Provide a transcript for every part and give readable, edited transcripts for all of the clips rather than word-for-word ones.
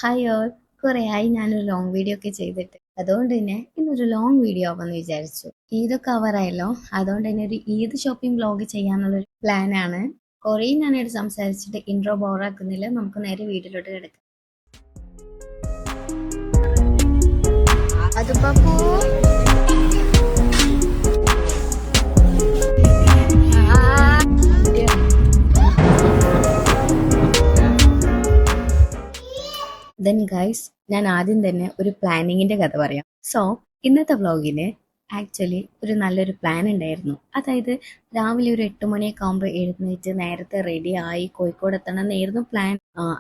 Hi all, കുറേ ആയി ഞാനൊരു ലോങ് വീഡിയോ ഒക്കെ ചെയ്തിട്ട്. അതുകൊണ്ട് തന്നെ ഇന്നൊരു ലോങ് വീഡിയോ ആവാമെന്ന് വിചാരിച്ചു. ഈദൊക്കെ ആവാറായല്ലോ, അതുകൊണ്ട് തന്നെ ഒരു ഈദ് ഷോപ്പിംഗ് വ്ലോഗ് ചെയ്യാന്നുള്ളൊരു പ്ലാനാണ്. കുറേ ഞാനായിട്ട് സംസാരിച്ചിട്ട് ഇൻട്രോ ബോറാക്കുന്നില്ല, നമുക്ക് നേരെ വീട്ടിലോട്ട് കിടക്കാം. അത് പപ്പു ദെൻ ഗൈസ്, ഞാൻ ആദ്യം തന്നെ ഒരു പ്ലാനിങ്ങിന്റെ കഥ പറയാം. സോ ഇന്നത്തെ വ്ളോഗിന് ആക്ച്വലി ഒരു നല്ലൊരു പ്ലാൻ ഉണ്ടായിരുന്നു. അതായത് രാവിലെ ഒരു 8 മണിയൊക്കെ ആകുമ്പോൾ എഴുന്നേറ്റ് നേരത്തെ റെഡി ആയി കോഴിക്കോട് എത്തണം എന്നായിരുന്നു പ്ലാൻ.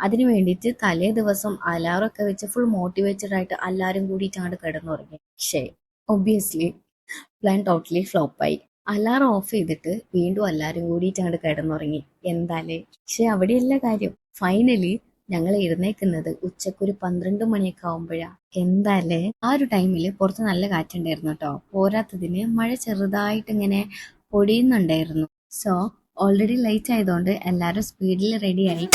അതിന് വേണ്ടിയിട്ട് തലേ ദിവസം അലാറൊക്കെ വെച്ച് ഫുൾ മോട്ടിവേറ്റഡ് ആയിട്ട് എല്ലാവരും കൂടിയിട്ട് അങ്ങോട്ട് കിടന്നുറങ്ങി. പക്ഷേ ഒബ്വിയസ്ലി പ്ലാൻ ടോട്ടലി ഫ്ലോപ്പായി. അലാറം ഓഫ് ചെയ്തിട്ട് വീണ്ടും എല്ലാവരും കൂടിയിട്ട് അങ്ങോട്ട് കിടന്നുറങ്ങി. എന്താലേ, പക്ഷെ അവിടെയല്ല കാര്യം. ഫൈനലി ഞങ്ങൾ എഴുന്നേക്കുന്നത് ഉച്ചക്കൊരു 12 മണിയൊക്കെ ആവുമ്പോഴാ. എന്താല്ലേ, ആ ഒരു ടൈമിൽ പുറത്ത് നല്ല കാറ്റുണ്ടായിരുന്നു കേട്ടോ. പോരാത്തതിന് മഴ ചെറുതായിട്ട് ഇങ്ങനെ പൊടിയുന്നുണ്ടായിരുന്നു. സോ ഓൾറെഡി ലൈറ്റ് ആയതുകൊണ്ട് എല്ലാവരും സ്പീഡിൽ റെഡി ആയി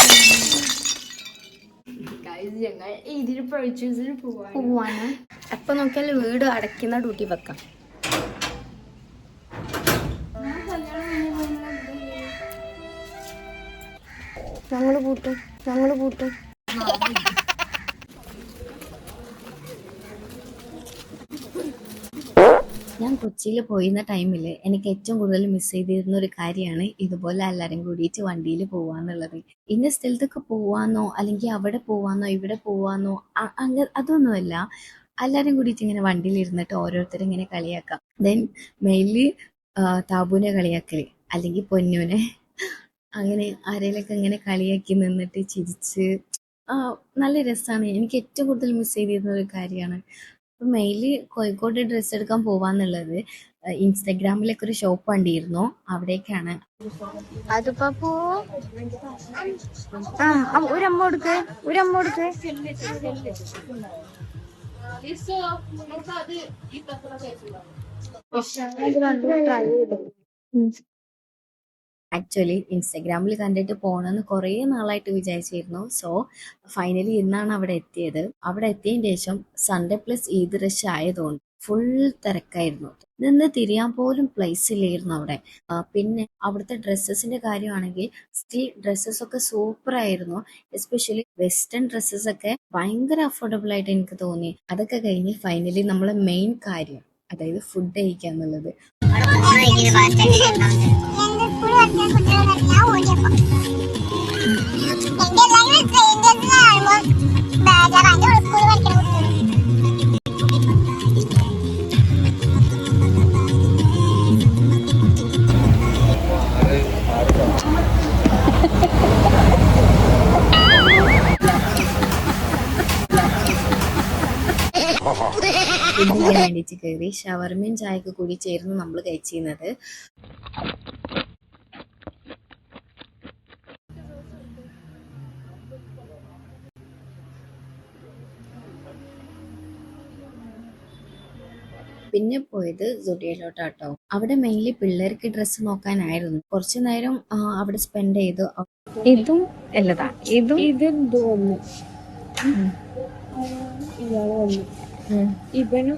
ഞങ്ങൾ ഇതിന് പർച്ചേസിന് പോവാണ്. എപ്പൊ നോക്കിയാലും വീട് അടയ്ക്കുന്ന ഡ്യൂട്ടി വെക്കാം. ഞങ്ങള് പൂട്ടും. ഞാൻ കൊച്ചിയിൽ പോയിരുന്ന ടൈമിൽ എനിക്ക് ഏറ്റവും കൂടുതൽ മിസ് ചെയ്തിരുന്ന ഒരു കാര്യമാണ് ഇതുപോലെ എല്ലാവരും കൂടിയിട്ട് വണ്ടിയിൽ പോവാന്നുള്ളത്. ഇന്ന സ്ഥലത്തൊക്കെ പോവാന്നോ അല്ലെങ്കിൽ അവിടെ പോവാന്നോ ഇവിടെ പോവാന്നോ അതൊന്നുമല്ല. എല്ലാവരും കൂടിയിട്ട് ഇങ്ങനെ വണ്ടിയിൽ ഇരുന്നിട്ട് ഓരോരുത്തരും ഇങ്ങനെ കളിയാക്കാം. ദെൻ മെയിൻലി താബുവിനെ കളിയാക്കല് അല്ലെങ്കിൽ പൊന്നുവിനെ, അങ്ങനെ ആരെങ്കിലൊക്കെ ഇങ്ങനെ കളിയാക്കി നിന്നിട്ട് ചിരിച്ച് നല്ല രസമാണ്. എനിക്ക് ഏറ്റവും കൂടുതൽ മിസ് ചെയ്തിരുന്ന ഒരു കാര്യമാണ്. അപ്പം മെയിൻലി കോഴിക്കോട് ഡ്രസ്സ് എടുക്കാൻ പോവാന്നുള്ളത് ഇൻസ്റ്റഗ്രാമിലൊക്കെ ഒരു ഷോപ്പ് കണ്ടിരുന്നു, അവിടേക്കാണ്. അതിപ്പോ ഒരമ്മ കൊടുക്ക്. ആക്ച്വലി ഇൻസ്റ്റഗ്രാമിൽ കണ്ടിട്ട് പോകണമെന്ന് കുറേ നാളായിട്ട് വിചാരിച്ചിരുന്നു. സോ ഫൈനലി ഇന്നാണ് അവിടെ എത്തിയത്. അവിടെ എത്തിയതിന് ശേഷം സൺഡേ പ്ലസ് ഈദ് റഷ് ആയതുകൊണ്ട് ഫുൾ തിരക്കായിരുന്നു. നിന്ന് തിരിയാൻ പോലും പ്ലേസ് ഇല്ലായിരുന്നു അവിടെ. പിന്നെ അവിടുത്തെ ഡ്രസ്സസിന്റെ കാര്യമാണെങ്കിൽ സ്റ്റിൽ ഡ്രസ്സസ് ഒക്കെ സൂപ്പർ ആയിരുന്നു. എസ്പെഷ്യലി വെസ്റ്റേൺ ഡ്രസ്സസ് ഒക്കെ ഭയങ്കര അഫോർഡബിൾ ആയിട്ട് എനിക്ക് തോന്നി. അതൊക്കെ കഴിഞ്ഞ് ഫൈനലി നമ്മളെ മെയിൻ കാര്യം, അതായത് ഫുഡ് കഴിക്കുക എന്നുള്ളത്. ഫുഡിന് വേണ്ടിയിട്ട് കയറി ഷവർമയും ചായയൊക്കെ കൂടി ചേർന്ന് നമ്മൾ കഴിച്ചിരുന്നത്. പിന്നെ പോയത് സുഡിയയിലോട്ടാട്ടോ. അവിടെ മെയിൻലി പിള്ളേർക്ക് ഡ്രസ്സ് നോക്കാനായിരുന്നു. കുറച്ചു നേരം അവിടെ സ്പെൻഡ് ചെയ്തു. ഇതും അല്ലതാ, ഇതും തോന്നുന്നു ഇവനും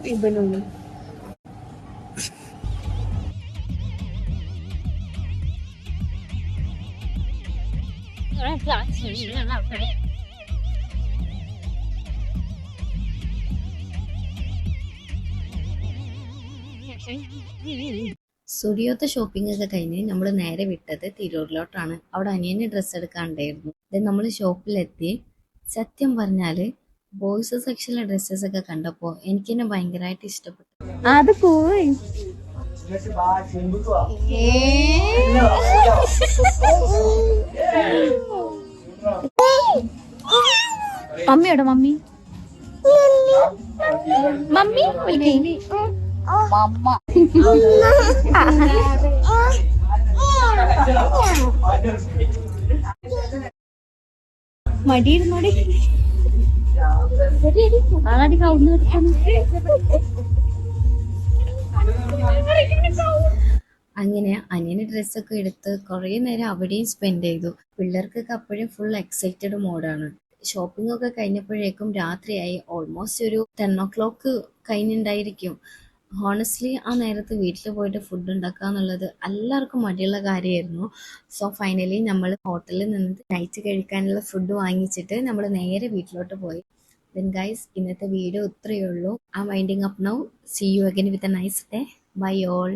സ്റ്റുഡിയോത്തെ ഷോപ്പിംഗ് ഒക്കെ കഴിഞ്ഞ് നമ്മൾ നേരെ വിട്ടത് തിരൂരിലോട്ടാണ്. അവിടെ അനിയന് ഡ്രസ്സ് എടുക്കാണ്ടായിരുന്നു. നമ്മൾ ഷോപ്പിലെത്തി. സത്യം പറഞ്ഞാല് ബോയ്സ് സെക്ഷനിലെ ഡ്രസ്സസ് ഒക്കെ കണ്ടപ്പോ എനിക്ക് തന്നെ ഭയങ്കരമായിട്ട് ഇഷ്ടപ്പെട്ടു. അത് പോയി മമ്മിയോടെ മമ്മി മടിയിരുന്നോടി അങ്ങനെ അനിയന് ഡ്രസ്സൊക്കെ എടുത്ത് കുറേ നേരം അവിടെയും സ്പെൻഡ് ചെയ്തു. പിള്ളേർക്കൊക്കെ അപ്പോഴും ഫുൾ എക്സൈറ്റഡ് മോഡാണ്. ഷോപ്പിംഗ് ഒക്കെ കഴിഞ്ഞപ്പോഴേക്കും രാത്രിയായി. ഓൾമോസ്റ്റ് ഒരു 10 o'clock കഴിഞ്ഞിട്ടുണ്ടായിരിക്കും. ഹോണസ്റ്റ്ലി ആ നേരത്ത് വീട്ടിൽ പോയിട്ട് ഫുഡ് ഉണ്ടാക്കുക എന്നുള്ളത് എല്ലാവർക്കും മടിയുള്ള കാര്യമായിരുന്നു. സോ ഫൈനലി നമ്മൾ ഹോട്ടലിൽ നിന്ന് നൈറ്റ് കഴിക്കാനുള്ള ഫുഡ് വാങ്ങിച്ചിട്ട് നമ്മൾ നേരെ വീട്ടിലോട്ട് പോയി. ദെൻ ഗൈസ്, ഇന്നത്തെ വീഡിയോ ഇത്രയേ ഉള്ളൂ. I winding up now. See you again with a nice day. Bye all.